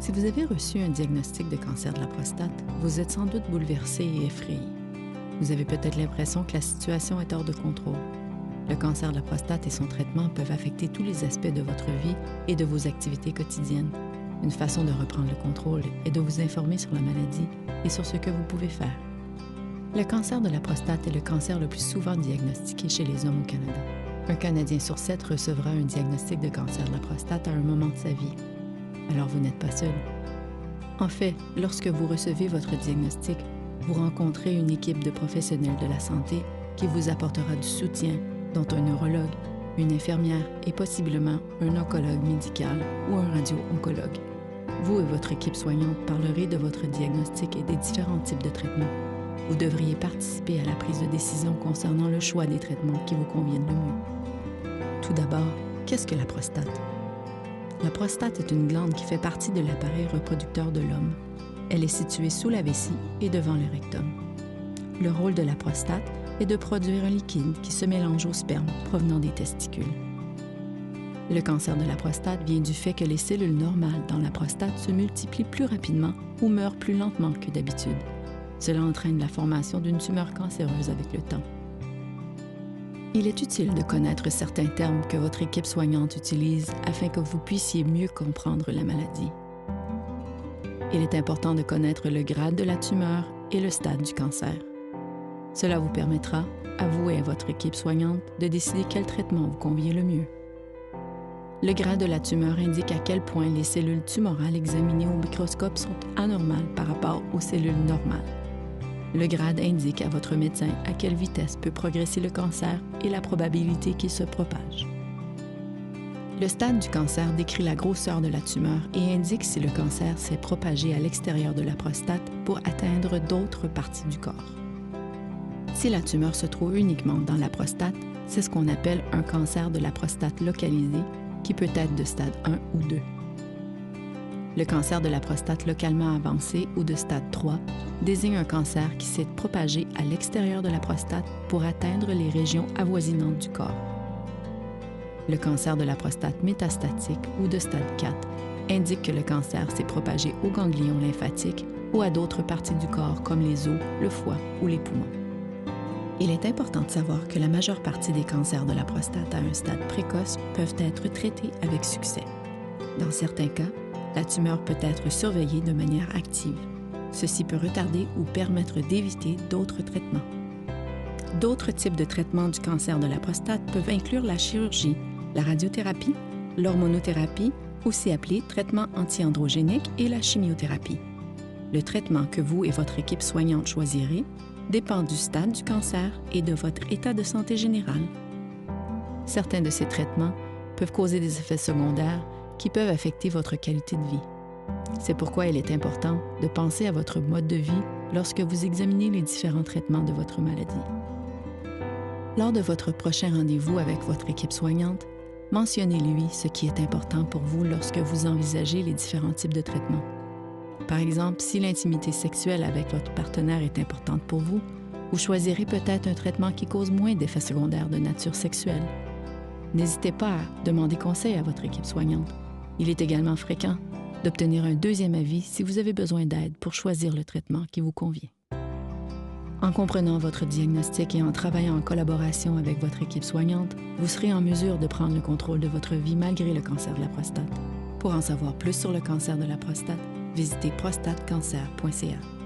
Si vous avez reçu un diagnostic de cancer de la prostate, vous êtes sans doute bouleversé et effrayé. Vous avez peut-être l'impression que la situation est hors de contrôle. Le cancer de la prostate et son traitement peuvent affecter tous les aspects de votre vie et de vos activités quotidiennes. Une façon de reprendre le contrôle est de vous informer sur la maladie et sur ce que vous pouvez faire. Le cancer de la prostate est le cancer le plus souvent diagnostiqué chez les hommes au Canada. Un Canadien sur 7 recevra un diagnostic de cancer de la prostate à un moment de sa vie. Alors vous n'êtes pas seul. En fait, lorsque vous recevez votre diagnostic, vous rencontrez une équipe de professionnels de la santé qui vous apportera du soutien, dont un neurologue, une infirmière et possiblement un oncologue médical ou un radio-oncologue. Vous et votre équipe soignante parlerez de votre diagnostic et des différents types de traitements. Vous devriez participer à la prise de décision concernant le choix des traitements qui vous conviennent le mieux. Tout d'abord, qu'est-ce que la prostate? La prostate est une glande qui fait partie de l'appareil reproducteur de l'homme. Elle est située sous la vessie et devant le rectum. Le rôle de la prostate est de produire un liquide qui se mélange au sperme provenant des testicules. Le cancer de la prostate vient du fait que les cellules normales dans la prostate se multiplient plus rapidement ou meurent plus lentement que d'habitude. Cela entraîne la formation d'une tumeur cancéreuse avec le temps. Il est utile de connaître certains termes que votre équipe soignante utilise afin que vous puissiez mieux comprendre la maladie. Il est important de connaître le grade de la tumeur et le stade du cancer. Cela vous permettra, à vous et à votre équipe soignante, de décider quel traitement vous convient le mieux. Le grade de la tumeur indique à quel point les cellules tumorales examinées au microscope sont anormales par rapport aux cellules normales. Le grade indique à votre médecin à quelle vitesse peut progresser le cancer et la probabilité qu'il se propage. Le stade du cancer décrit la grosseur de la tumeur et indique si le cancer s'est propagé à l'extérieur de la prostate pour atteindre d'autres parties du corps. Si la tumeur se trouve uniquement dans la prostate, c'est ce qu'on appelle un cancer de la prostate localisé, qui peut être de stade 1 ou 2. Le cancer de la prostate localement avancé ou de stade 3 désigne un cancer qui s'est propagé à l'extérieur de la prostate pour atteindre les régions avoisinantes du corps. Le cancer de la prostate métastatique ou de stade 4 indique que le cancer s'est propagé aux ganglions lymphatiques ou à d'autres parties du corps comme les os, le foie ou les poumons. Il est important de savoir que la majeure partie des cancers de la prostate à un stade précoce peuvent être traités avec succès. Dans certains cas, la tumeur peut être surveillée de manière active. Ceci peut retarder ou permettre d'éviter d'autres traitements. D'autres types de traitements du cancer de la prostate peuvent inclure la chirurgie, la radiothérapie, l'hormonothérapie, aussi appelée traitement anti-androgénique, et la chimiothérapie. Le traitement que vous et votre équipe soignante choisirez dépend du stade du cancer et de votre état de santé général. Certains de ces traitements peuvent causer des effets secondaires qui peuvent affecter votre qualité de vie. C'est pourquoi il est important de penser à votre mode de vie lorsque vous examinez les différents traitements de votre maladie. Lors de votre prochain rendez-vous avec votre équipe soignante, mentionnez-lui ce qui est important pour vous lorsque vous envisagez les différents types de traitements. Par exemple, si l'intimité sexuelle avec votre partenaire est importante pour vous, vous choisirez peut-être un traitement qui cause moins d'effets secondaires de nature sexuelle. N'hésitez pas à demander conseil à votre équipe soignante. Il est également fréquent d'obtenir un deuxième avis si vous avez besoin d'aide pour choisir le traitement qui vous convient. En comprenant votre diagnostic et en travaillant en collaboration avec votre équipe soignante, vous serez en mesure de prendre le contrôle de votre vie malgré le cancer de la prostate. Pour en savoir plus sur le cancer de la prostate, visitez prostatecancer.ca.